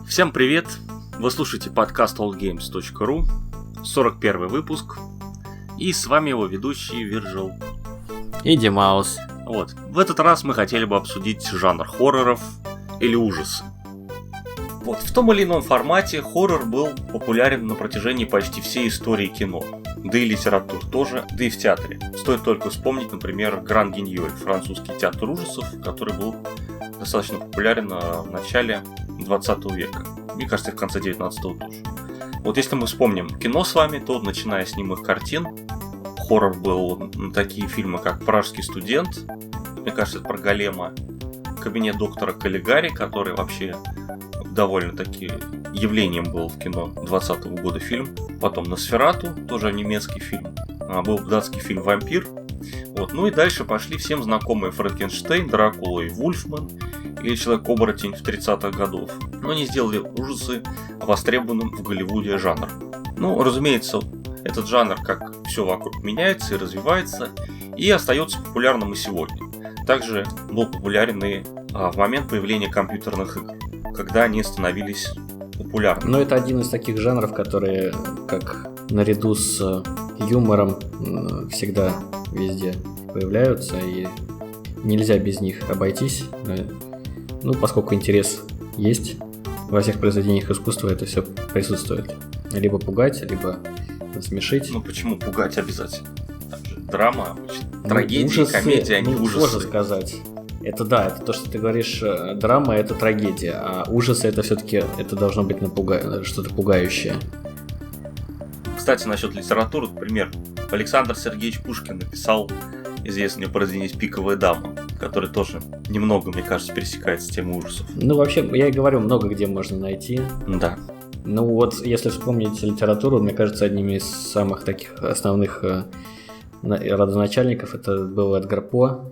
Всем привет! Вы слушаете подкаст allgames.ru, 41 выпуск, и с вами его ведущий Вирджил и Димаус. Вот, в этот раз мы хотели бы обсудить жанр хорроров или ужасы. Вот, в том или ином формате хоррор был популярен на протяжении почти всей истории кино, да и литературы тоже, да и в театре. Стоит только вспомнить, например, Гран Гиньоль, французский театр ужасов, который был достаточно популярен в начале 20 века. Мне кажется, в конце 19-го тоже. Вот если мы вспомним кино с вами, то начиная с немых картин, хоррор был такие фильмы, как «Пражский студент», мне кажется, это про голема, «Кабинет доктора Каллигари», который вообще довольно-таки явлением был в кино 20-го года фильм. Потом «Носферату», тоже немецкий фильм. Был датский фильм «Вампир». Вот. Ну и дальше пошли всем знакомые Франкенштейн, Дракула и Вульфман, или Человек-оборотень в 30-х годов. Но они сделали ужасы востребованным в Голливуде жанр. Ну, разумеется, этот жанр, как все вокруг, меняется и развивается, и остается популярным и сегодня. Также был популярен и в момент появления компьютерных игр, когда они становились популярными. Но это один из таких жанров, которые, как наряду с юмором, всегда везде появляются, и нельзя без них обойтись. Ну, поскольку интерес есть, во всех произведениях искусства это все присутствует. Либо пугать, либо смешить. Ну, почему пугать обязательно? Там же драма обычно. Трагедия, ужасы, комедия, а не ужасы. Сложно сказать. Это да, это то, что ты говоришь, драма — это трагедия, а ужасы — это все-таки, это должно быть что-то пугающее. Кстати, насчет литературы, например, Александр Сергеевич Пушкин написал известное произведение «Пиковая дама», который тоже немного, мне кажется, пересекается с темой ужасов. Ну, вообще, я и говорю, много где можно найти. Да. Ну вот, если вспомнить литературу, мне кажется, одним из самых таких основных родоначальников это был Эдгар По.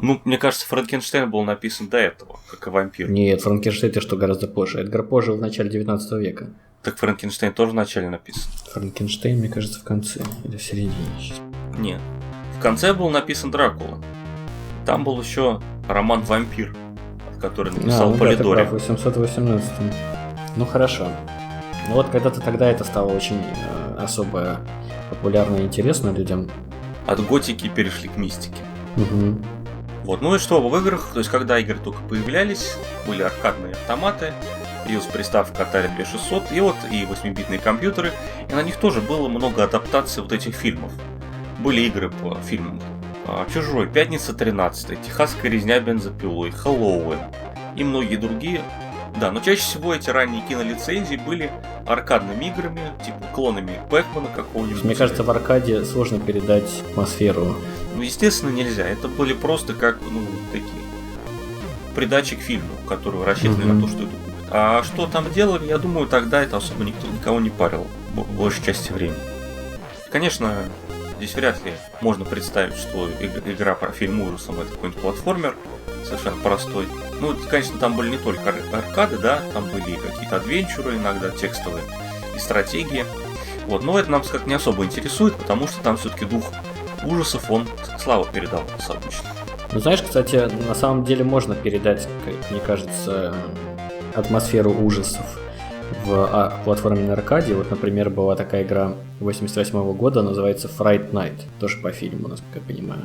Ну, мне кажется, Франкенштейн был написан до этого, как и «Вампир». Нет, Франкенштейн это что, гораздо позже. Эдгар По жил в начале 19 века. Так Франкенштейн тоже в начале написан. Франкенштейн, мне кажется, в конце или в середине. Нет. В конце был написан Дракула. Там был еще роман «Вампир», который написал Полидори. Да, в 818. Ну хорошо. Ну вот когда-то тогда это стало очень особо популярно и интересно людям. От готики перешли к мистике. Угу. Вот, ну и что в играх, то есть когда игры только появлялись, были аркадные автоматы, появилась приставка Atari 2600, и вот и 8-битные компьютеры, и на них тоже было много адаптаций вот этих фильмов. Были игры по фильмам «Чужой», «Пятница 13», «Техасская резня бензопилой», «Хэллоуин» и многие другие. Да, но чаще всего эти ранние кинолицензии были аркадными играми, типа клонами Пэкмана какого-нибудь. Мне кажется, в аркаде сложно передать атмосферу. Ну, естественно, нельзя. Это были просто как, такие придачи к фильму, которые рассчитаны на то, что это купит. А что там делали, я думаю, тогда это особо никого не парил в большей части времени. Конечно, здесь вряд ли можно представить, что игра про фильм ужасом это какой-нибудь платформер, совершенно простой. Ну, конечно, там были не только аркады, да, там были и какие-то адвенчуры, иногда текстовые, и стратегии. Вот, но это нам, как не особо интересует, потому что там все-таки дух ужасов, он слабо передавался обычно. Ну, знаешь, кстати, на самом деле можно передать, как мне кажется, атмосферу ужасов в платформе на аркаде. Вот, например, была такая игра 88 года, называется Fright Night, тоже по фильму, насколько я понимаю.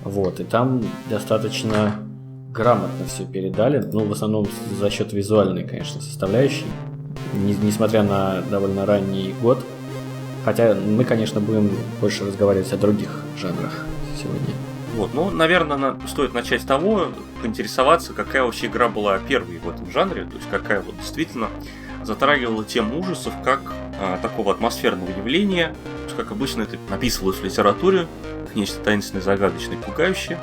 Вот, и там достаточно грамотно все передали, ну, в основном за счет визуальной, конечно, составляющей, несмотря на довольно ранний год. Хотя мы, конечно, будем больше разговаривать о других жанрах сегодня. Вот, ну, наверное, стоит начать с того, поинтересоваться, какая вообще игра была первой в этом жанре, то есть какая вот действительно затрагивала тему ужасов как такого атмосферного явления, как обычно это описывалось в литературе, как нечто таинственное, загадочное, пугающее.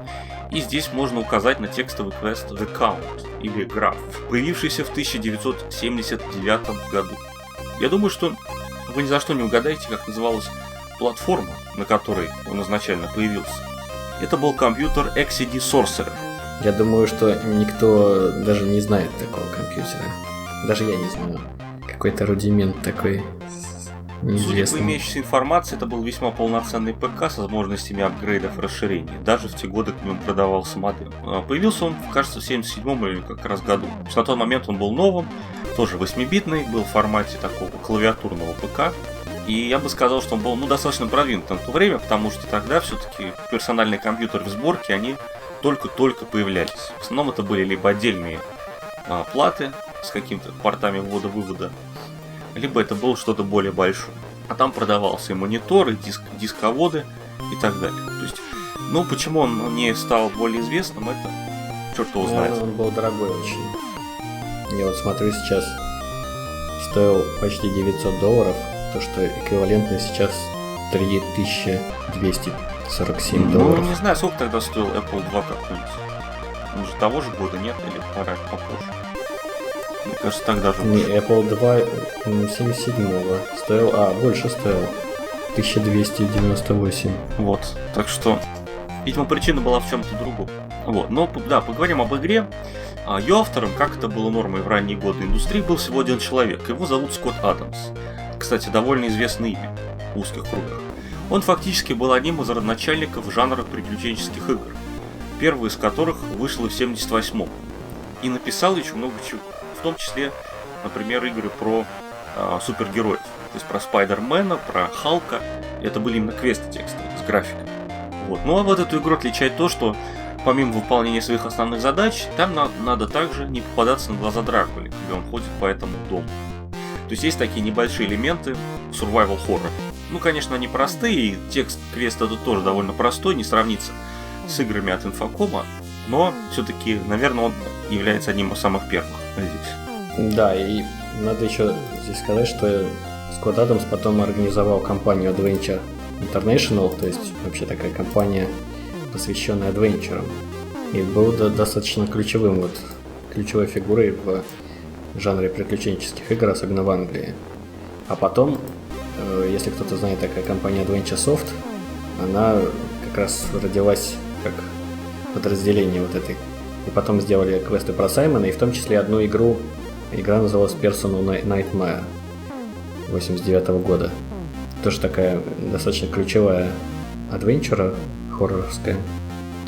И здесь можно указать на текстовый квест The Count, или Граф, появившийся в 1979 году. Я думаю, что вы ни за что не угадаете, как называлась платформа, на которой он изначально появился. Это был компьютер XCD Sorcerer. Я думаю, что никто даже не знает такого компьютера. Даже я не знаю. Какой-то рудимент такой Судя по имеющейся информации, это был весьма полноценный ПК с возможностями апгрейдов и расширений. Даже в те годы к нему продавался модем. Появился он, кажется, в 77-м или как раз году. То есть на тот момент он был новым, тоже 8-битный, был в формате такого клавиатурного ПК. И я бы сказал, что он был достаточно продвинут на то время, потому что тогда все-таки персональные компьютеры в сборке, они только-только появлялись. В основном это были либо отдельные платы с какими-то портами ввода-вывода, либо это было что-то более большое. А там продавался и монитор, и дисководы, и так далее. То есть, почему он не стал более известным, это черт его знает. Он был дорогой очень. Я вот смотрю, сейчас стоил почти $900, то что эквивалентно сейчас $3247. Не знаю, сколько тогда стоил Apple 2 как-нибудь. Он же того же года, нет? Или пора попозже? Мне кажется, тогда же... Не, Apple 2 77-го стоил, больше стоил. 1298. Вот, так что, видимо, причина была в чем-то другом. Вот, но, да, поговорим об игре. Ее автором, как это было нормой в ранние годы индустрии, был всего один человек. Его зовут Скотт Адамс. Кстати, довольно известное имя в узких кругах. Он фактически был одним из родоначальников жанра приключенческих игр, первый из которых вышел в 78-м. И написал еще много чего. В том числе, например, игры про супергероев. То есть про Спайдермена, про Халка. Это были именно квесты текстовые, с графикой. Вот. Ну а вот эту игру отличает то, что помимо выполнения своих основных задач, там надо также не попадаться на глаза Дракуле, когда он ходит по этому дому. То есть есть такие небольшие элементы survival horror. Конечно, они простые, и текст квеста тут тоже довольно простой, не сравнится с играми от Инфокома, но все-таки, наверное, он является одним из самых первых здесь. Да, и надо еще здесь сказать, что Скотт Адамс потом организовал компанию Adventure International, то есть вообще такая компания, посвященная адвенчурам, и был достаточно ключевой фигурой в жанре приключенческих игр, особенно в Англии. А потом, если кто-то знает, такая компания Adventure Soft, она как раз родилась как подразделение вот этой. И потом сделали квесты про Саймона, и в том числе одну игру. Игра называлась Personal Nightmare 89-го года. Тоже такая достаточно ключевая адвенчура хорроровская.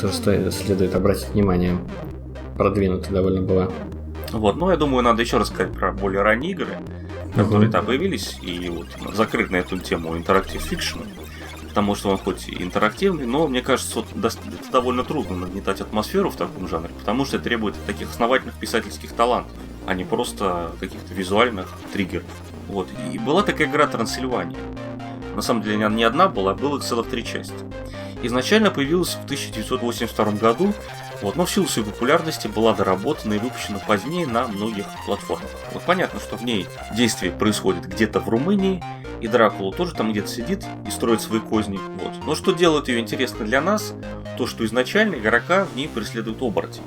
Тоже следует обратить внимание. Продвинутая довольно была. Вот, я думаю, надо еще рассказать про более ранние игры, которые там появились, и вот закрыть на эту тему интерактив фикшн, потому что он хоть и интерактивный, но мне кажется, это довольно трудно нагнетать атмосферу в таком жанре, потому что это требует таких основательных писательских талантов, а не просто каких-то визуальных триггеров. Вот, и была такая игра Трансильвания. На самом деле не одна была, было их целых 3 части. Изначально появилась в 1982 году, но в силу своей популярности была доработана и выпущена позднее на многих платформах. Понятно, что в ней действие происходит где-то в Румынии, и Дракула тоже там где-то сидит и строит свои козни. Но что делает ее интересной для нас, то что изначально игрока в ней преследует оборотень,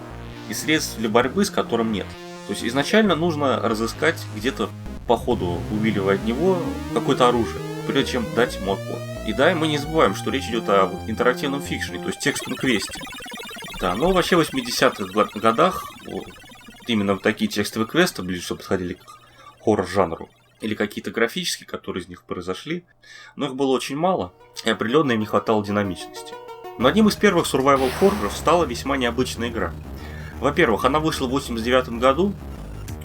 и средств для борьбы с которым нет. То есть изначально нужно разыскать где-то по ходу, увиливая от него, какое-то оружие, прежде чем дать ему отпор. И да, мы не забываем, что речь идет о интерактивном фикшне, то есть текстовом квесте. Да, но вообще в 80-х годах именно такие текстовые квесты ближе всего подходили к хоррор-жанру. Или какие-то графические, которые из них произошли. Но их было очень мало, и определенно им не хватало динамичности. Но одним из первых survival-хорроров стала весьма необычная игра. Во-первых, она вышла в 1989 году.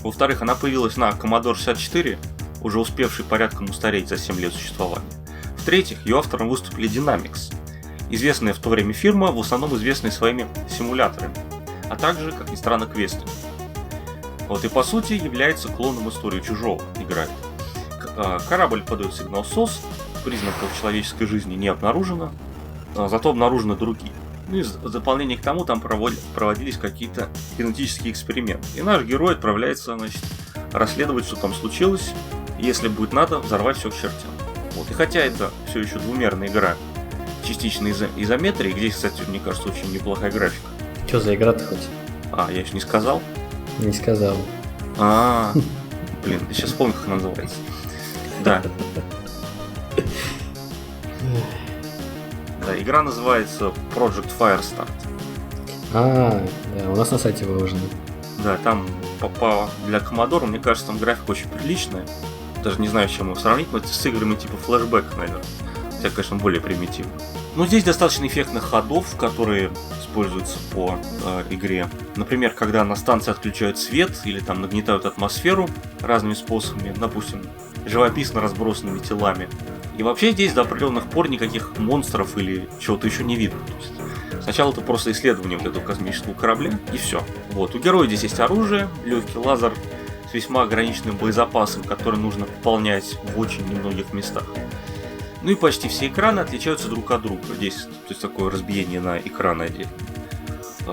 Во-вторых, она появилась на Commodore 64, уже успевший порядком устареть за 7 лет существования. В-третьих, ее автором выступили Dynamix, известная в то время фирма, в основном известная своими симуляторами, а также, как ни странно, квестами. И по сути является клоном истории Чужого, играет. Корабль подает сигнал СОС, признаков человеческой жизни не обнаружено, зато обнаружены другие. И в дополнение к тому там проводились какие-то генетические эксперименты. И наш герой отправляется, расследовать, что там случилось, и если будет надо, взорвать все к чертям. И хотя это все еще двумерная игра, частично изометрии, где, кстати, мне кажется, очень неплохая графика. Что за игра-то хоть? Я еще не сказал? Не сказал. Блин, я сейчас вспомню, как она называется. Да. Да, игра называется Project Firestart. Да, у нас на сайте выложено. Да, там для Commodore, мне кажется, там графика очень приличная. даже не знаю, с чем его сравнить, но это с играми типа Flashback, наверное. Хотя, конечно, более примитивно. Но здесь достаточно эффектных ходов, которые используются по игре. Например, когда на станции отключают свет или там нагнетают атмосферу разными способами, допустим, живописно разбросанными телами. И вообще здесь до определенных пор никаких монстров или чего-то еще не видно. То есть, сначала это просто исследование вот этого космического корабля, и все. Вот, у героя здесь есть оружие, легкий лазер с весьма ограниченным боезапасом, который нужно пополнять в очень немногих местах. Ну и почти все экраны отличаются друг от друга. Здесь, то есть, такое разбиение на экраны отдельно.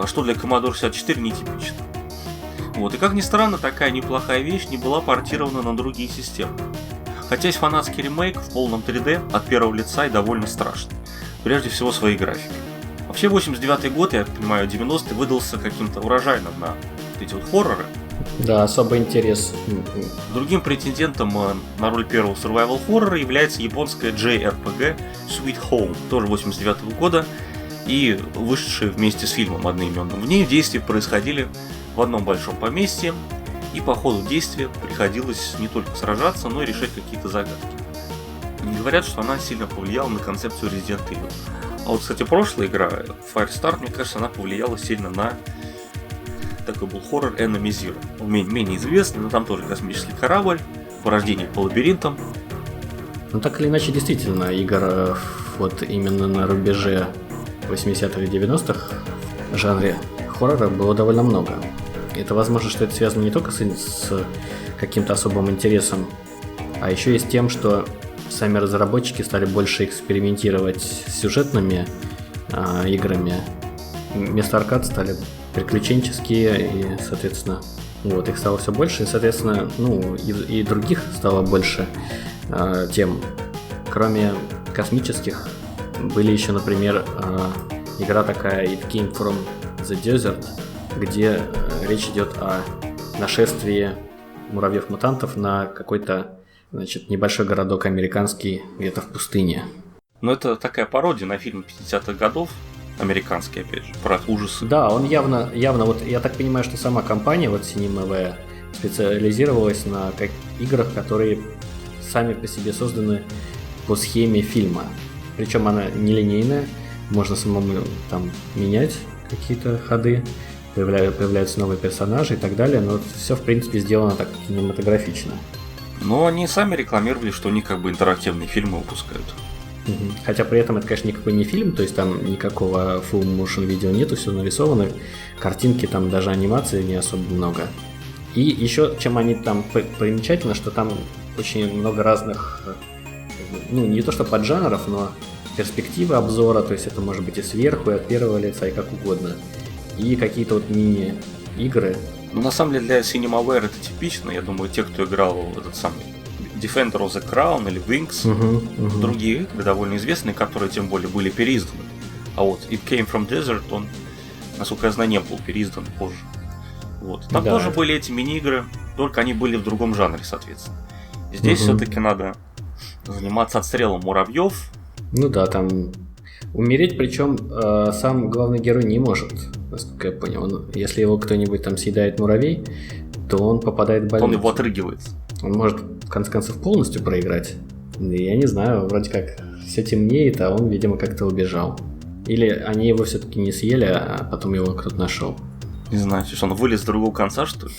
Что для Commodore 64 нетипично. Вот, и как ни странно, такая неплохая вещь не была портирована на другие системы. Хотя есть фанатский ремейк в полном 3D от первого лица и довольно страшный. Прежде всего своей графикой. Вообще 89-й год, я понимаю, 90-й выдался каким-то урожайным на эти вот хорроры. Да, особый интерес. Другим претендентом на роль первого survival хоррора является японская JRPG Sweet Home, тоже 89-го года, и вышедшая вместе с фильмом одноименным. В ней действия происходили в одном большом поместье, и по ходу действия приходилось не только сражаться, но и решать какие-то загадки. И говорят, что она сильно повлияла на концепцию Resident Evil. А вот, кстати, прошлая игра, Firestar, мне кажется, она повлияла сильно на... Такой был хоррор Enemy Zero. Он менее известный, но там тоже космический корабль, порождение по лабиринтам. Ну так или иначе, действительно, игр вот именно на рубеже 80-х и 90-х в жанре хоррора было довольно много. Это возможно, что это связано не только с каким-то особым интересом, а еще и с тем, что сами разработчики стали больше экспериментировать с сюжетными играми. Вместо аркад стали приключенческие, и, соответственно, вот, их стало все больше, и, соответственно, ну, и других стало больше тем. Кроме космических, были еще, например, игра такая It Came From The Desert, где речь идет о нашествии муравьев-мутантов на какой-то, значит, небольшой городок американский где-то в пустыне. Но это такая пародия на фильм 50-х годов, американский, опять же, про ужасы. Да, он явно, вот я так понимаю, что сама компания, вот CinemaV, специализировалась на играх, которые сами по себе созданы по схеме фильма. Причем она нелинейная, можно самому там менять какие-то ходы, появляются новые персонажи и так далее, но все в принципе сделано так кинематографично. Но они сами рекламировали, что они как бы интерактивные фильмы выпускают. Хотя при этом это, конечно, никакой не фильм, то есть там никакого full motion видео нету, все нарисовано, картинки, там даже анимации не особо много. И еще, чем они там примечательно, что там очень много разных, ну не то что поджанров, но перспективы обзора, то есть это может быть и сверху, и от первого лица, и как угодно. И какие-то вот мини-игры. Ну на самом деле для CinemaWare это типично, я думаю, те, кто играл в этот самый Defender of the Crown или Wings, другие игры довольно известные, которые тем более были переизданы. А вот It Came From Desert, он, насколько я знаю, не был переиздан позже. Вот. Там тоже были эти мини-игры, только они были в другом жанре, соответственно. Здесь все-таки надо заниматься отстрелом муравьев. Ну да, там умереть, причем сам главный герой не может, насколько я понял. Если его кто-нибудь там съедает муравей, то он попадает в больницу. Он его отрыгивает. Он может, в конце концов, полностью проиграть. Я не знаю, вроде как все темнеет, а он, видимо, как-то убежал. Или они его все-таки не съели, а потом его кто-то нашел. Не знаю, что он вылез с другого конца, что ли?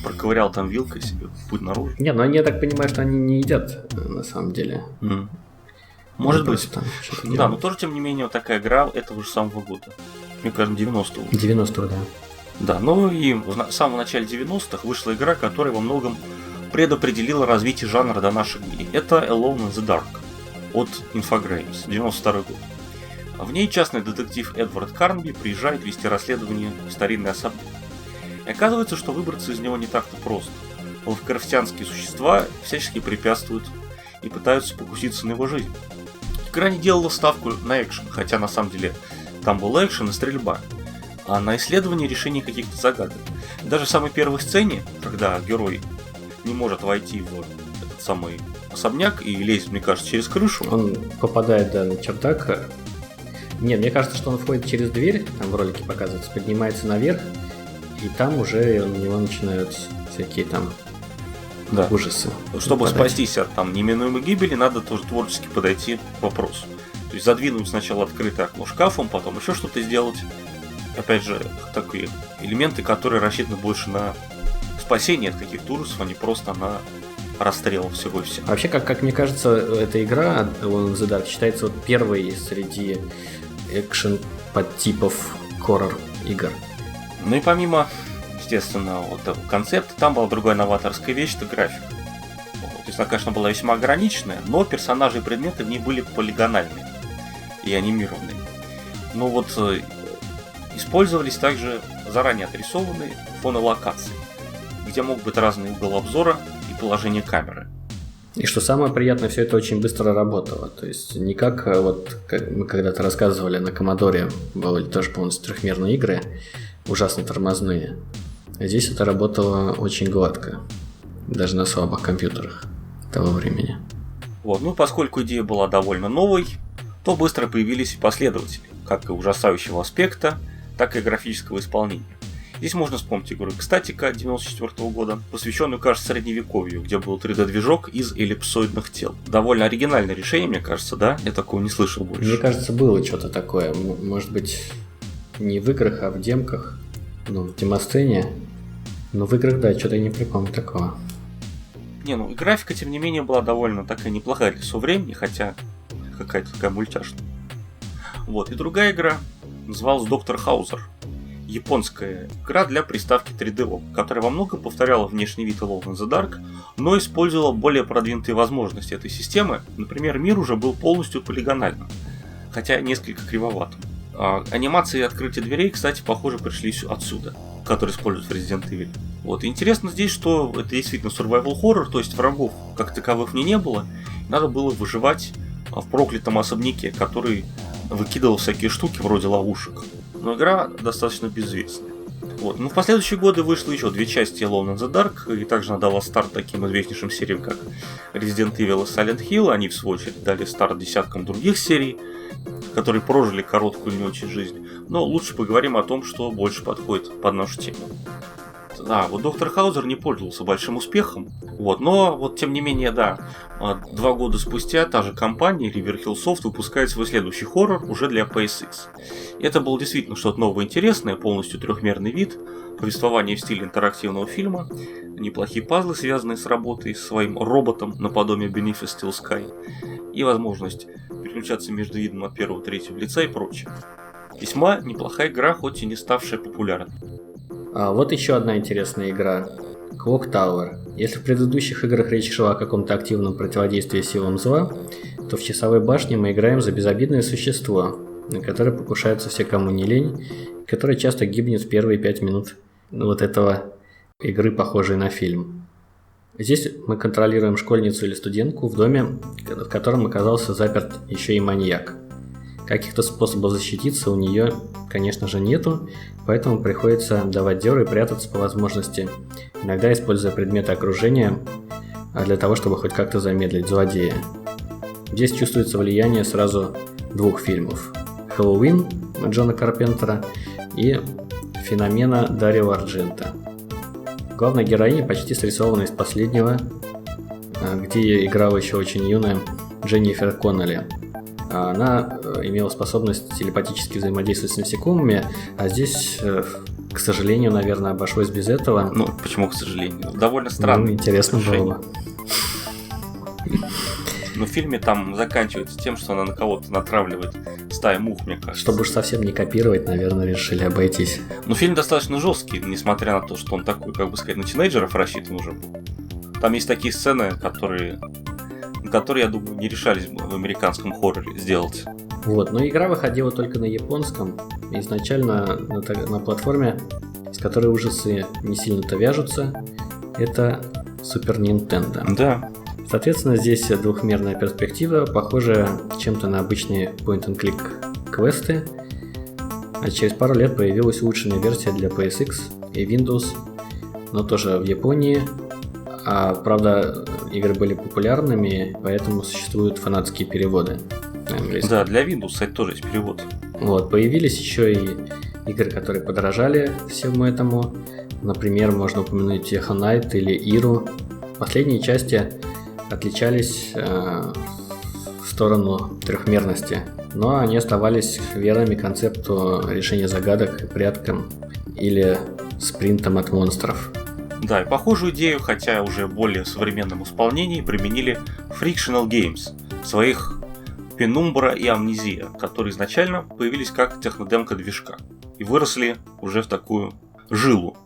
Проковырял там вилкой себе путь наружу. Не, ну я так понимаю, что они не едят, на самом деле. Может быть. Там да, но тоже, тем не менее, вот такая игра этого же самого года. Мне кажется, 90-го. 90-го, да. Да, ну и в самом начале 90-х вышла игра, которая во многом предопределила развитие жанра до наших дней. Это Alone in the Dark от Infogrames, 92 год. В ней частный детектив Эдвард Карнби приезжает вести расследование в старинный особняк. И оказывается, что выбраться из него не так-то просто. Лавкрафтианские существа всячески препятствуют и пытаются покуситься на его жизнь. Игра не делала ставку на экшен, хотя на самом деле там был экшен и стрельба, а на исследование решения каких-то загадок. Даже в самой первой сцене, когда герой не может войти в этот самый особняк и лезет, мне кажется, через крышу. Он попадает, да, на чердак. Нет, мне кажется, что он входит через дверь, там в ролике показывается, поднимается наверх, и там уже на него начинают всякие там Да. ужасы. Чтобы подать. спастись от там неминуемой гибели, надо тоже творчески подойти к вопросу. То есть задвинуть сначала открытое окно шкафом, потом еще что-то сделать. Опять же, такие элементы, которые рассчитаны больше на спасение от каких-то ужасов, а не просто на расстрел всего и вся. Вообще, как мне кажется, эта игра Alone in the Dark считается вот первой среди экшен подтипов хоррор игр. Ну и помимо, естественно, вот этого концепта, там была другая новаторская вещь, это графика. То есть она, конечно, была весьма ограниченная, но персонажи и предметы в ней были полигональные и анимированные. Но вот использовались также заранее отрисованные фоны локаций, где мог быть разный угол обзора и положение камеры. И что самое приятное, все это очень быстро работало. То есть не как вот как мы когда-то рассказывали на Commodore, были тоже полностью трехмерные игры, ужасно тормозные. А здесь это работало очень гладко, даже на слабых компьютерах того времени. Вот, ну поскольку идея была довольно новой, то быстро появились и последователи, как и ужасающего аспекта, так и графического исполнения. Здесь можно вспомнить игру Экстатика 1994 года, посвященную, кажется, средневековью, где был 3D-движок из эллипсоидных тел. Довольно оригинальное решение, мне кажется, да? Я такого не слышал больше. Мне кажется, было что-то такое. Может быть, не в играх, а в демках. Ну, в демосцене. Но в играх, да, что-то я не припомню такого. Не, ну и графика, тем не менее, была довольно такая неплохая для своего времени, хотя какая-то такая мультяшная. Вот, и другая игра называлась Доктор Хаузер. Японская игра для приставки 3DO, которая во многом повторяла внешний вид Alone in the Dark, но использовала более продвинутые возможности этой системы. Например, мир уже был полностью полигональным, хотя несколько кривоватым. Анимации открытия дверей, кстати, похоже, пришли отсюда, которые используют в Resident Evil. Вот. И интересно здесь, что это действительно survival horror, то есть врагов как таковых не было, надо было выживать в проклятом особняке, который выкидывал всякие штуки вроде ловушек. Но игра достаточно безвестная. Вот. Но в последующие годы вышло еще две части Alone in the Dark, и также она дала старт таким известнейшим сериям, как Resident Evil и Silent Hill. Они, в свою очередь, дали старт десяткам других серий, которые прожили короткую не очень жизнь. Но лучше поговорим о том, что больше подходит под нашу тему. Да, вот Доктор Хаузер не пользовался большим успехом, вот, но вот тем не менее, да, 2 года спустя та же компания Riverhill Soft выпускает свой следующий хоррор уже для PSX. И это было действительно что-то новое интересное, полностью трехмерный вид, повествование в стиле интерактивного фильма, неплохие пазлы, связанные с работой с своим роботом наподобие Beneath Steel Sky, и возможность переключаться между видом от первого, третьего лица и прочее. Весьма неплохая игра, хоть и не ставшая популярной. А вот еще одна интересная игра – Clock Tower. Если в предыдущих играх речь шла о каком-то активном противодействии силам зла, то в Часовой башне мы играем за безобидное существо, на которое покушаются все, кому не лень, и которое часто гибнет в первые 5 минут вот этого игры, похожей на фильм. Здесь мы контролируем школьницу или студентку в доме, в котором оказался заперт еще и маньяк. Каких-то способов защититься у нее, конечно же, нету, поэтому приходится давать дёры и прятаться по возможности, иногда используя предметы окружения для того, чтобы хоть как-то замедлить злодея. Здесь чувствуется влияние сразу 2 фильмов: «Хэллоуин» Джона Карпентера и «Феномена» Дарио Ардженто. Главная героиня почти срисована из последнего, где играла еще очень юная Дженнифер Коннелли. Она имела способность телепатически взаимодействовать с насекомыми, а здесь, к сожалению, наверное, обошлось без этого. Ну, почему к сожалению? Довольно странно. Ну, интересно было. Но в фильме там заканчивается тем, что она на кого-то натравливает стаю мух, мне кажется. Чтобы уж совсем не копировать, наверное, решили обойтись. Но фильм достаточно жесткий, несмотря на то, что он такой, как бы сказать, на тинейджеров рассчитан уже. Там есть такие сцены, которые, я думаю, не решались бы в американском хорроре сделать. Вот, но игра выходила только на японском, изначально на платформе, с которой ужасы не сильно-то вяжутся. Это Super Nintendo. Да. Соответственно, здесь двухмерная перспектива, похожая чем-то на обычные point-and-click квесты. А через пару лет появилась улучшенная версия для PSX и Windows, но тоже в Японии. Правда, игры были популярными, поэтому существуют фанатские переводы на английском. Да, для Windows, кстати, тоже есть перевод. Вот, появились еще и игры, которые подражали всему этому. Например, можно упомянуть Echo Knight или Иру. последние части отличались в сторону трехмерности, но они оставались верными концепту решения загадок и пряткам или спринтом от монстров. Да, и похожую идею, хотя уже в более современном исполнении, применили Frictional Games в своих Penumbra и Amnesia, которые изначально появились как технодемка движка и выросли уже в такую жилу.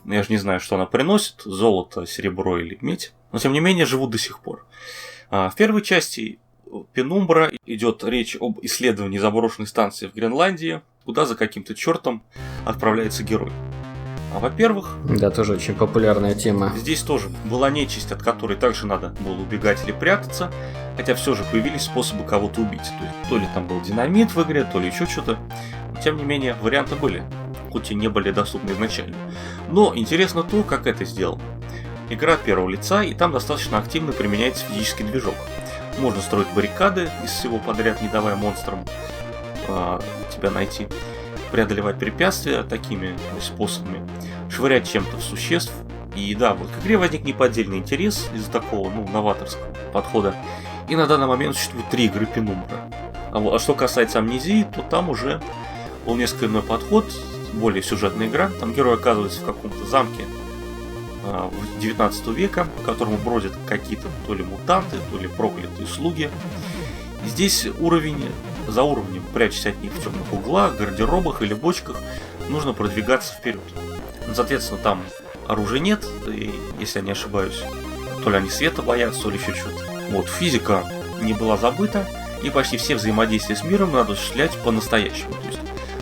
Я же не знаю, что она приносит, золото, серебро или медь, но тем не менее живут до сих пор. В первой части Penumbra идет речь об исследовании заброшенной станции в Гренландии, куда за каким-то чертом отправляется герой. Во-первых... Да, тоже очень популярная тема. Здесь тоже была нечисть, от которой также надо было убегать или прятаться, хотя все же появились способы кого-то убить. То ли там был динамит в игре, то ли еще что-то. Но, тем не менее, варианты были, хоть и не были доступны изначально. Но интересно то, как это сделано. Игра от первого лица, и там достаточно активно применяется физический движок. Можно строить баррикады из всего подряд, не давая монстрам тебя найти. Преодолевать препятствия такими способами, швырять чем-то в существ. И да, вот к игре возник неподдельный интерес из-за такого, новаторского подхода. И на данный момент существует 3 игры Penumbra. А что касается Амнезии, то там уже был несколько иной подход, более сюжетная игра. Там герой оказывается в каком-то замке 19 века, по которому бродят какие-то то ли мутанты, то ли проклятые слуги. И здесь уровень за уровнем, прячась от них в темных углах, гардеробах или бочках, нужно продвигаться вперед. Соответственно, там оружия нет, и, если я не ошибаюсь, то ли они света боятся, то ли еще что-то. Вот, физика не была забыта, и почти все взаимодействия с миром надо осуществлять по-настоящему. То есть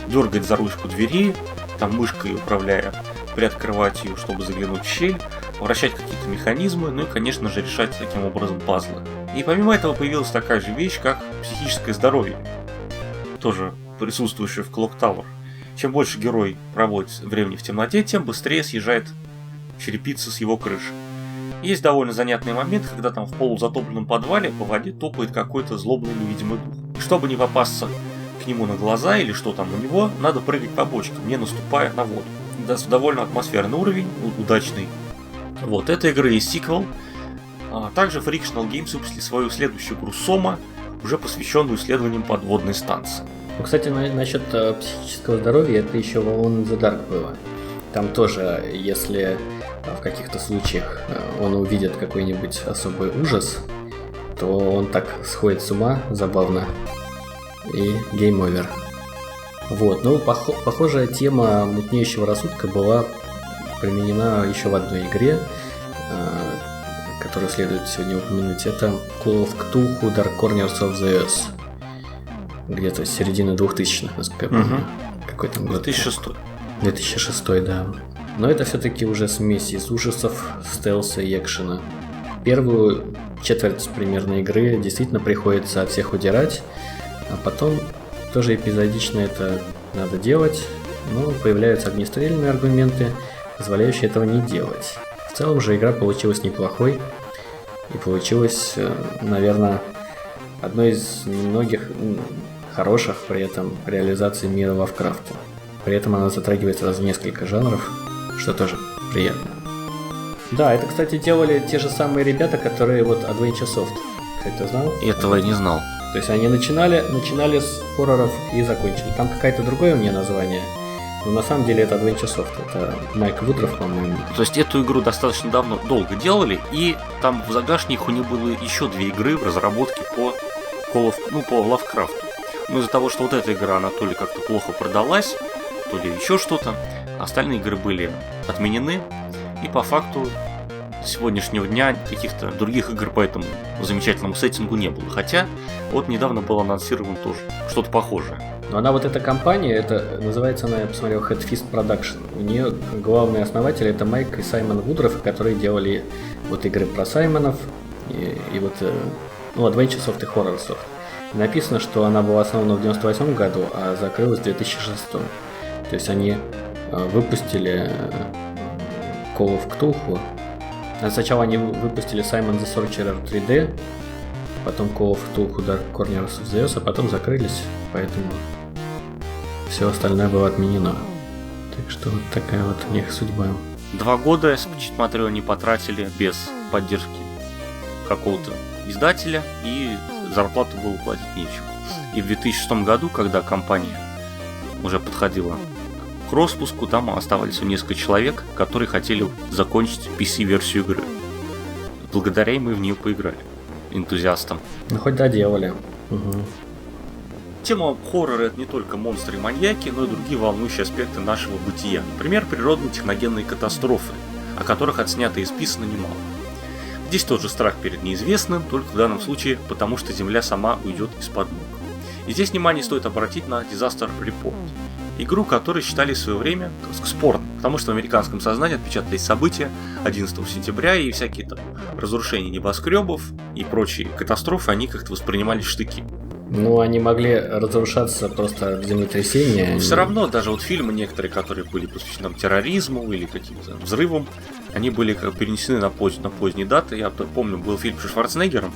дергать за ручку двери, там мышкой управляя, приоткрывать ее, чтобы заглянуть в щель, вращать какие-то механизмы, ну и, конечно же, решать таким образом пазлы. И помимо этого появилась такая же вещь, как психическое здоровье, тоже присутствующее в Clock Tower. Чем больше герой проводит времени в темноте, тем быстрее съезжает черепица с его крыши. Есть довольно занятный момент, когда там в полузатопленном подвале по воде топает какой-то злобный невидимый дух. И чтобы не попасться к нему на глаза или что там у него, надо прыгать по бочкам, не наступая на воду. Довольно атмосферный уровень, удачный. Вот, этой игры есть сиквел. Также Frictional Games выпустили свою следующую игру Soma, уже посвященную исследованиям подводной станции. Кстати, насчет психического здоровья, это еще в Alone in the Dark было. Там тоже, если в каких-то случаях он увидит какой-нибудь особый ужас, то он так сходит с ума, забавно, и game over. Вот, ну, похожая тема мутнеющего рассудка была применена еще в одной игре, которую следует сегодня упомянуть. Это Call of Cthulhu Dark Corners of the Earth. Где-то с середины 2000-х, насколько я помню. Какой там год? 2006. 2006, да. Но это все-таки уже смесь из ужасов, стелса и экшена. Первую четверть примерно игры действительно приходится от всех удирать, а потом тоже эпизодично это надо делать, но появляются огнестрельные аргументы, позволяющие этого не делать. В целом же игра получилась неплохой и получилась, наверное, одной из немногих хороших при этом реализаций мира Лавкрафта. При этом она затрагивает сразу несколько жанров, что тоже приятно. Да, это, кстати, делали те же самые ребята, которые вот Adventure Soft. Кстати, ты знал? Этого я не знал. То есть они начинали с хорроров и закончили. Там какое-то другое у меня название, но на самом деле это Adventure Soft. Это Майк Вудров, по-моему. То есть эту игру достаточно долго делали, и там в загашнике у них было еще 2 игры в разработке по Лавкрафту. Но из-за того, что вот эта игра, она то ли как-то плохо продалась, то ли еще что-то, остальные игры были отменены, и по факту сегодняшнего дня каких-то других игр по этому замечательному сеттингу не было. Хотя вот недавно был анонсирован тоже что-то похожее. Но она вот эта компания, это называется она, я посмотрел, Headfist Production. У нее главные основатели это Майк и Саймон Вудров, которые делали вот игры про Саймонов и вот Adventure Soft и Horror Soft. И написано, что она была основана в 98 году, а закрылась в 2006. То есть они выпустили Call of Cthulhu. Сначала они выпустили Simon the Sorcerer 3D, потом Call of Cthulhu Dark Corners of the Earth, а потом закрылись, поэтому все остальное было отменено. Так что вот такая вот у них судьба. 2 года, я смотрю, они потратили без поддержки какого-то издателя, и зарплату было платить нечем. И в 2006 году, когда компания уже подходила к распуску, там оставались всего несколько человек, которые хотели закончить PC-версию игры. Благодаря им мы в нее поиграли, энтузиастам. Ну хоть доделали. Угу. Тема хоррора — это не только монстры и маньяки, но и другие волнующие аспекты нашего бытия. Например, природные техногенные катастрофы, о которых отснято и списано немало. Здесь тот же страх перед неизвестным, только в данном случае потому, что Земля сама уйдет из-под ног. И здесь внимание стоит обратить на Disaster Report, игру, которую считали в свое время спорной, потому что в американском сознании отпечатались события 11 сентября, и всякие там разрушения небоскребов и прочие катастрофы, они как-то воспринимались в штыки. Ну, они могли разрушаться просто от землетрясения. Все равно, даже вот фильмы некоторые, которые были посвящены терроризму или каким-то взрывам, они были перенесены на поздние даты. Я помню, был фильм со Шварценеггером,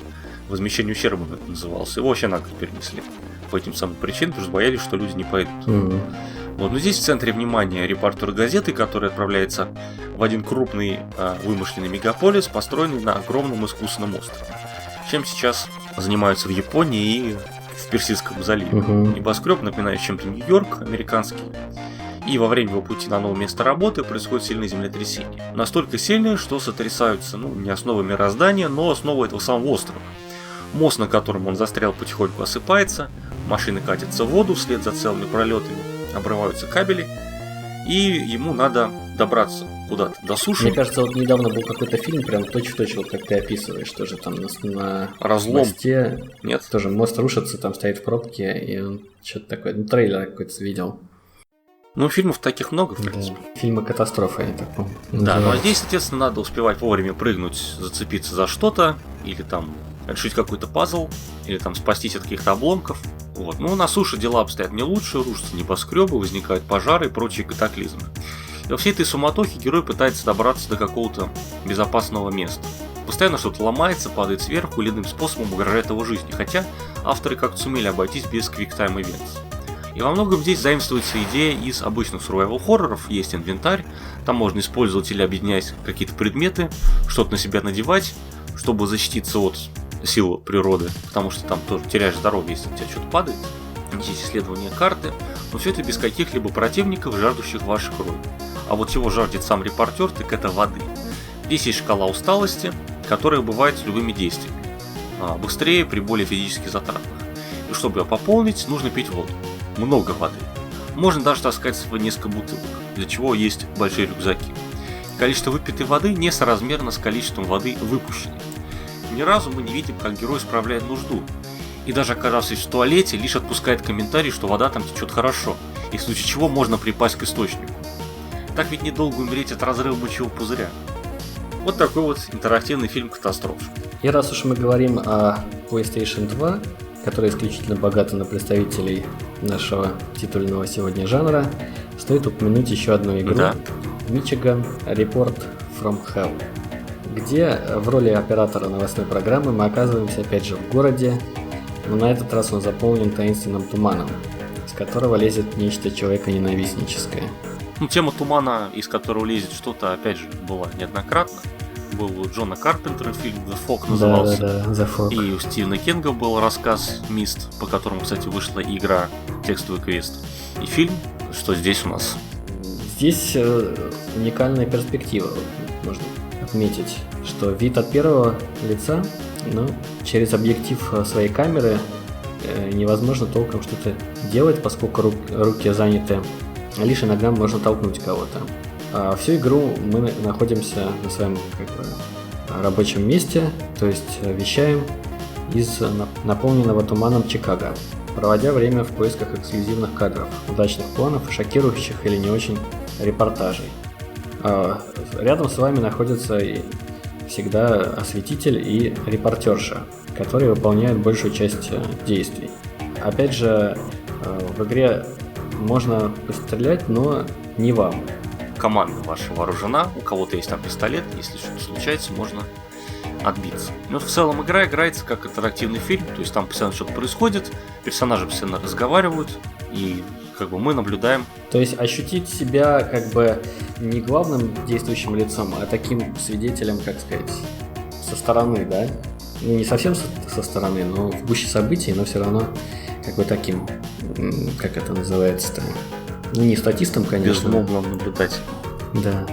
«Возмещение ущерба» это назывался. Его вообще нагло перенесли по этим самым причинам, потому что боялись, что люди не пойдут. Вот, но здесь в центре внимания репортер газеты, который отправляется в один крупный вымышленный мегаполис, построенный на огромном искусственном острове. Чем сейчас занимаются в Японии и в Персидском заливе. Небоскреб напоминает чем-то Нью-Йорк американский. И во время его пути на новое место работы происходит сильное землетрясение. Настолько сильное, что сотрясаются не основы мироздания, но основы этого самого острова. Мост, на котором он застрял, потихоньку осыпается, машины катятся в воду вслед за целыми пролетами, обрываются кабели, и ему надо добраться куда-то до суши. Мне кажется, вот недавно был какой-то фильм, прям точь-в-точь, вот как ты описываешь, тоже там на разлом. Мосте. Нет? Тоже мост рушится, там стоит в пробке, и он что-то такое, трейлер какой-то видел. Ну, фильмов таких много, в принципе. Да. Фильмы катастрофы, я так помню. Да, но здесь, соответственно, надо успевать вовремя прыгнуть, зацепиться за что-то, или там решить какой-то пазл, или там спастись от каких-то обломков. Вот. Ну, на суше дела обстоят не лучше, рушатся небоскребы, возникают пожары и прочие катаклизмы. И во всей этой суматохе герой пытается добраться до какого-то безопасного места. Постоянно что-то ломается, падает сверху или иным способом угрожает его жизни, хотя авторы как-то сумели обойтись без Quick-Time Events. И во многом здесь заимствуется идея из обычных survival-хорроров. Есть инвентарь, там можно использовать или объединять какие-то предметы, что-то на себя надевать, чтобы защититься от сил природы, потому что там тоже теряешь здоровье, если у тебя что-то падает. Здесь исследование карты, но все это без каких-либо противников, жаждущих вашей крови. А вот чего жаждет сам репортер, так это воды. Здесь есть шкала усталости, которая бывает с любыми действиями. Быстрее при более физически затратных. И чтобы ее пополнить, нужно пить воду. Много воды. Можно даже таскать с собой несколько бутылок, для чего есть большие рюкзаки. Количество выпитой воды несоразмерно с количеством воды выпущенной. Ни разу мы не видим, как герой справляет нужду. И даже оказавшись в туалете, лишь отпускает комментарий, что вода там течет хорошо, и в случае чего можно припасть к источнику. Так ведь недолго умереть от разрыва мочевого пузыря. Вот такой вот интерактивный фильм «Катастрофа». И раз уж мы говорим о PlayStation 2, который исключительно богата на представителей нашего титульного сегодня жанра, стоит упомянуть еще одну игру, да. Michigan Report from Hell, где в роли оператора новостной программы мы оказываемся опять же в городе, но на этот раз он заполнен таинственным туманом, из которого лезет нечто человеконенавистническое. Ну, тема тумана, из которого лезет что-то, опять же, была неоднократно. Был у Джона Карпентера фильм «The Fog» назывался. Да, «The Fog». И у Стивена Кинга был рассказ «Мист», по которому, кстати, вышла игра «Текстовый квест». И фильм «Что здесь у нас?». Здесь уникальная перспектива, можно отметить, что вид от первого лица, но через объектив своей камеры невозможно толком что-то делать, поскольку руки заняты, лишь иногда можно толкнуть кого-то. Всю игру мы находимся на своем рабочем месте, то есть вещаем из наполненного туманом Чикаго, проводя время в поисках эксклюзивных кадров, удачных планов, шокирующих или не очень репортажей. Рядом с вами находятся всегда осветитель и репортерша, которые выполняют большую часть действий. Опять же, в игре можно пострелять, но не вам. Команда ваша вооружена, у кого-то есть там пистолет, если что-то случается, можно отбиться. Но в целом игра играется как интерактивный фильм, то есть там постоянно что-то происходит, персонажи постоянно разговаривают, и мы наблюдаем. То есть ощутить себя не главным действующим лицом, а таким свидетелем, как сказать, со стороны, да? Ну, не совсем со стороны, но в гуще событий, но все равно как бы таким, как это называется-то, ну, не статистом, конечно. Безмолвным наблюдателем. Да.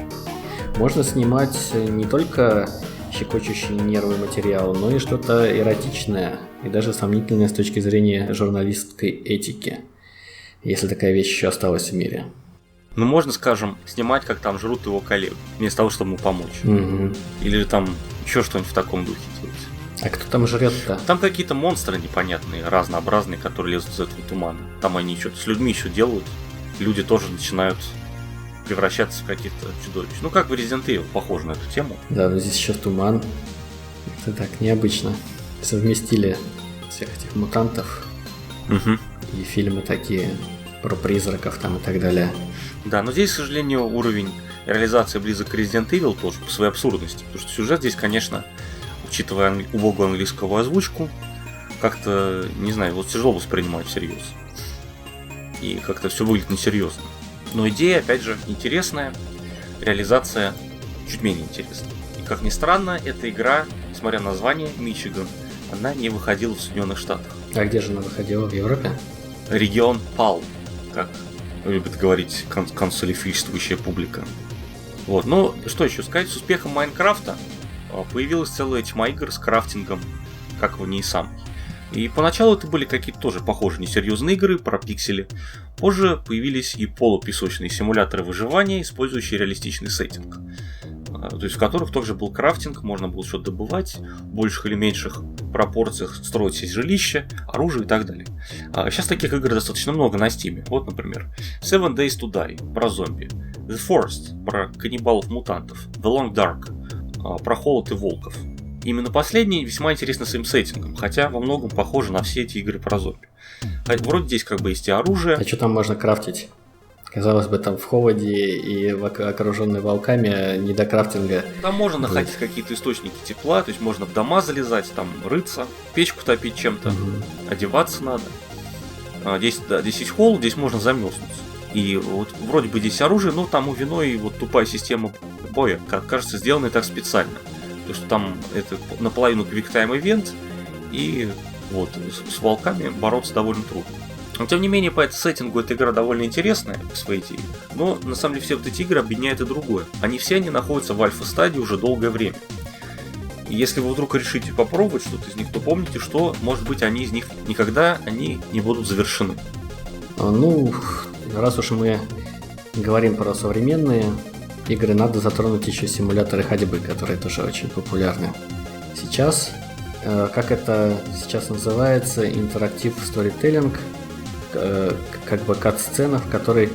Можно снимать не только щекочущий нервы материал, но и что-то эротичное и даже сомнительное с точки зрения журналистской этики, если такая вещь еще осталась в мире. Ну, можно, скажем, снимать, как там жрут его коллегу, вместо того, чтобы ему помочь. Угу. Или там еще что-нибудь в таком духе делать. А кто там жрет-то? Там какие-то монстры непонятные, разнообразные, которые лезут из этого тумана. Там они что-то с людьми еще делают. Люди тоже начинают превращаться в каких-то чудовищ. Ну, как в Resident Evil, похоже на эту тему. Да, но здесь еще туман. Это так необычно. Совместили всех этих мутантов. Угу. И фильмы такие про призраков там и так далее. Да, но здесь, к сожалению, уровень реализации близок к Resident Evil тоже по своей абсурдности. Потому что сюжет здесь, конечно, учитывая убогую английскую озвучку, как-то, не знаю, вот тяжело воспринимать всерьез. И как-то все выглядит несерьезно. Но идея, опять же, интересная, реализация чуть менее интересная. И как ни странно, эта игра, несмотря на название Мичиган, она не выходила в Соединенных Штатах. А где же она выходила? В Европе? Регион PAL, как любит говорить консолифичествующая публика. Вот, ну, что еще сказать, с успехом Майнкрафта появилась целая тьма игр с крафтингом, как в ней сам. И поначалу это были какие-то тоже похожие несерьезные игры про пиксели. Позже появились и полупесочные симуляторы выживания, использующие реалистичный сеттинг. То есть в которых также был крафтинг, можно было что-то добывать, в больших или меньших пропорциях строить себе жилище, оружие и так далее. Сейчас таких игр достаточно много на Steam. Вот, например, Seven Days to Die про зомби, The Forest про каннибалов-мутантов, The Long Dark про холод и волков. Именно последний весьма интересный своим сеттингом, хотя во многом похоже на все эти игры про зомби. Вроде здесь как бы есть и оружие. А что там можно крафтить? Казалось бы, там в холоде и окруженный волками не до крафтинга. Там можно находить какие-то источники тепла, то есть можно в дома залезать, там рыться, печку топить чем-то, одеваться надо. Здесь есть холод, здесь можно замерзнуть. И вот вроде бы здесь оружие, но тому виной вот тупая система боя, как кажется, сделанная так специально. То, что там это наполовину квиктайм ивент, и вот с волками бороться довольно трудно. Но тем не менее, по этому сеттингу эта игра довольно интересная по своей идее. Но на самом деле все вот эти игры объединяют и другое. Все они находятся в альфа-стадии уже долгое время. И если вы вдруг решите попробовать что-то из них, то помните, что, может быть, они из них никогда не будут завершены. Ну, раз уж мы говорим про современные игры, надо затронуть еще симуляторы ходьбы, которые тоже очень популярны. Сейчас, как это сейчас называется, интерактив сторителлинг, как бы кат-сцена, в которой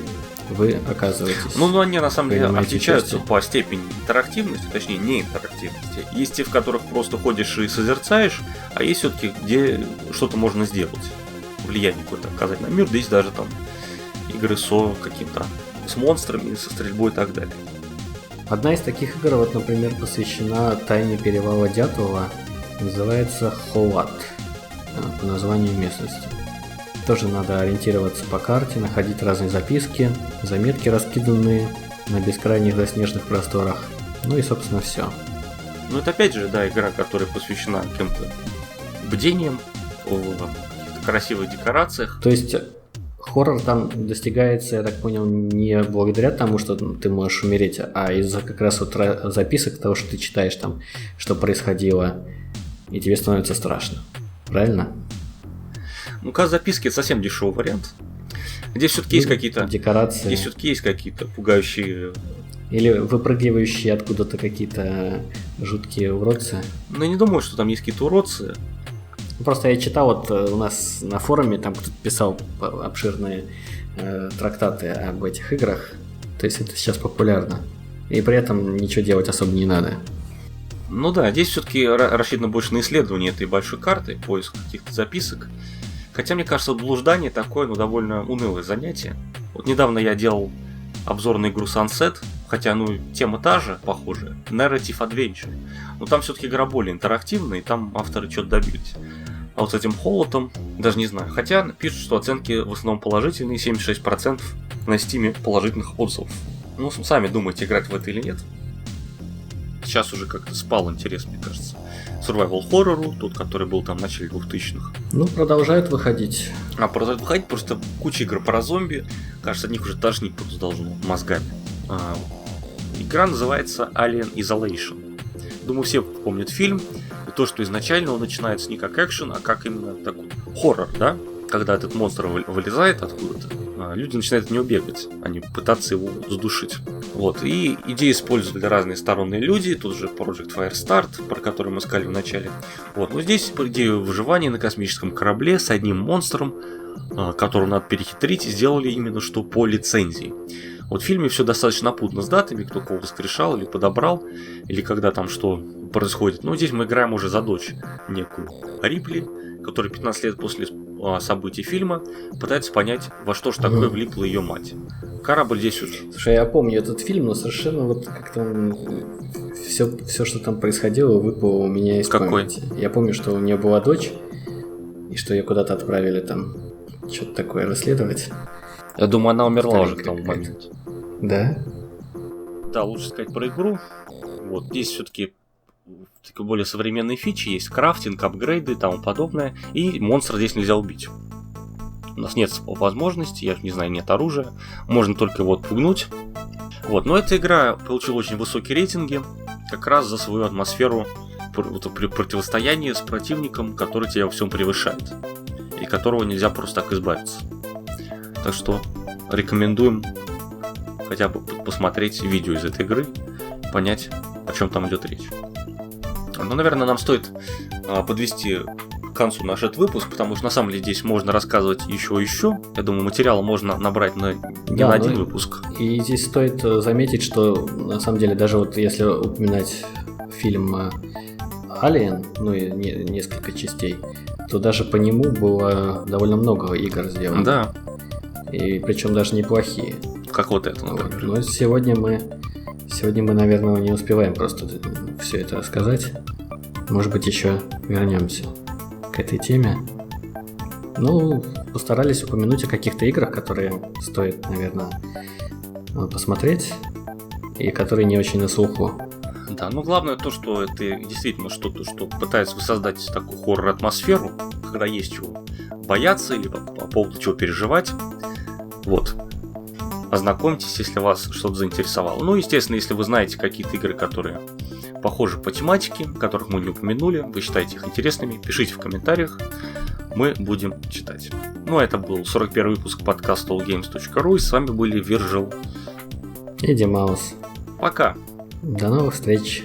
вы оказываетесь. Ну, они на самом деле отличаются по степени интерактивности, точнее не интерактивности. Есть те, в которых просто ходишь и созерцаешь, а есть все-таки, где что-то можно сделать, влияние какое-то оказать на мир. Да есть даже там игры с монстрами, со стрельбой и так далее. Одна из таких игр, вот, например, посвящена тайне перевала Дятлова, называется Холат по названию местности. Тоже надо ориентироваться по карте, находить разные записки, заметки, раскиданные на бескрайних заснеженных просторах. Ну и, собственно, все. Ну это опять же, да, игра, которая посвящена каким-то бдениям, красивых декорациях. То есть хоррор там достигается, я так понял, не благодаря тому, что ты можешь умереть, а из-за как раз вот записок того, что ты читаешь там, что происходило, и тебе становится страшно. Правильно? Ну, как записки, это совсем дешевый вариант. Здесь все-таки есть какие-то декорации. Здесь все-таки есть какие-то пугающие. Или выпрыгивающие откуда-то какие-то жуткие уродцы. Ну, я не думаю, что там есть какие-то уродцы. Просто я читал вот у нас на форуме, там кто-то писал обширные трактаты об этих играх. То есть это сейчас популярно. И при этом ничего делать особо не надо. Ну да, здесь все-таки рассчитано больше на исследование этой большой карты, поиск каких-то записок. Хотя, мне кажется, блуждание такое, довольно унылое занятие. Вот недавно я делал обзор на игру Sunset, хотя, тема та же, похожая, Narrative Adventure. Но там все-таки игра более интерактивная, и там авторы что-то добились. А вот с этим Холотом, даже не знаю. Хотя пишут, что оценки в основном положительные, 76% на Steam положительных отзывов. Сами думаете, играть в это или нет. Сейчас уже как-то спал интерес, мне кажется. survival хоррору, тот, который был там в начале 2000-х. Ну, продолжают выходить. Продолжают выходить просто куча игр про зомби. Кажется, от них уже тошнить просто должно мозгами. Игра называется Alien Isolation. Думаю, все помнят фильм. И то, что изначально он начинается не как экшен, а как именно такой хоррор, да? Когда этот монстр вылезает откуда-то, люди начинают от него бегать, а не пытаться его задушить. Вот. И идеи использовали разные сторонние люди. Тут же Project Firestart, про который мы сказали в начале. Вот. Но здесь идею выживания на космическом корабле с одним монстром, которого надо перехитрить, сделали именно что по лицензии. Вот в фильме все достаточно напутно с датами, кто кого воскрешал или подобрал, или когда там что происходит. Но здесь мы играем уже за дочь некую Рипли, которая 15 лет после событий фильма пытается понять, во что же такое влипла ее мать. Корабль здесь уже. Слушай, я помню этот фильм, но совершенно вот как-то все, что там происходило, выпало у меня из памяти. Я помню, что у нее была дочь, и что ее куда-то отправили там что-то такое расследовать. Я думаю, она умерла уже к тому моменту. Да? Да, лучше сказать про игру. Вот здесь все-таки более современные фичи, есть крафтинг, апгрейды и тому подобное, и монстра здесь нельзя убить. У нас нет возможности, я не знаю, нет оружия, можно только его отпугнуть. Вот, но эта игра получила очень высокие рейтинги, как раз за свою атмосферу при противостоянии с противником, который тебя во всем превышает, и которого нельзя просто так избавиться. Так что рекомендуем хотя бы посмотреть видео из этой игры, понять, о чем там идет речь. Ну, наверное, нам стоит подвести к концу наш этот выпуск, потому что на самом деле здесь можно рассказывать еще. Я думаю, материала можно набрать на один выпуск. И здесь стоит заметить, что на самом деле даже вот если упоминать фильм Alien, ну и несколько частей, то даже по нему было довольно много игр сделано. Да. И причем даже неплохие. Как вот это, например. Вот. Но сегодня мы, наверное, не успеваем просто все это рассказать. Может быть, еще вернемся к этой теме. Ну, постарались упомянуть о каких-то играх, которые стоит, наверное, посмотреть, и которые не очень на слуху. Да, ну главное то, что это действительно что-то, что пытается воссоздать такую хоррор-атмосферу, когда есть чего бояться или по поводу чего переживать. Вот. Ознакомьтесь, если вас что-то заинтересовало. Ну, естественно, если вы знаете какие-то игры, которые похожи по тематике, которых мы не упомянули, вы считаете их интересными, пишите в комментариях, мы будем читать. Ну, это был 41 выпуск подкаста allgames.ru, и с вами были Виржил и Димаус. Пока! До новых встреч!